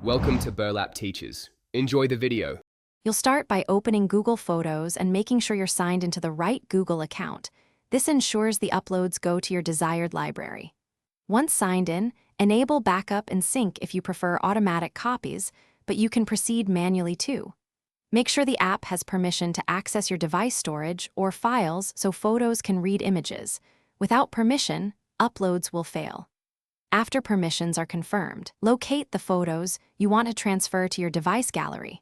Welcome to Burlap Teachers. Enjoy the video. You'll start by opening Google Photos and making sure you're signed into the right Google account. This ensures the uploads go to your desired library. Once signed in, enable backup and sync if you prefer automatic copies, but you can proceed manually too. Make sure the app has permission to access your device storage or files so photos can read images. Without permission, uploads will fail. After permissions are confirmed, locate the photos you want to transfer to your device gallery.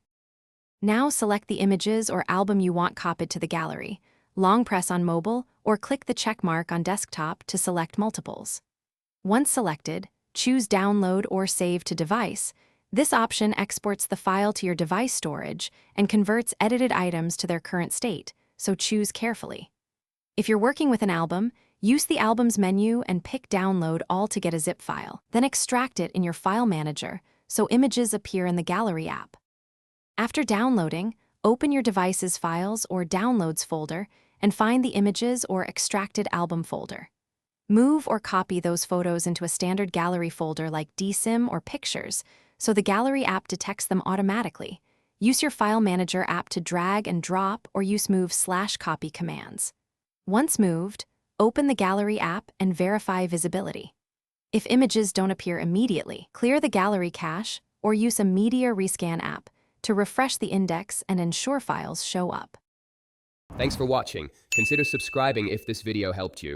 Now select the images or album you want copied to the gallery. Long press on mobile or click the check mark on desktop to select multiples. Once selected, choose Download or Save to Device. This option exports the file to your device storage and converts edited items to their current state, so choose carefully. If you're working with an album, use the Albums menu and pick Download All to get a zip file. Then extract it in your file manager so images appear in the Gallery app. After downloading, open your device's Files or Downloads folder and find the Images or Extracted Album folder. Move or copy those photos into a standard gallery folder like DSIM or Pictures, so the Gallery app detects them automatically. Use your File Manager app to drag and drop or use move/copy commands. Once moved, open the Gallery app and verify visibility. If images don't appear immediately, clear the Gallery cache or use a Media Rescan app to refresh the index and ensure files show up. Thanks for watching. Consider subscribing if this video helped you.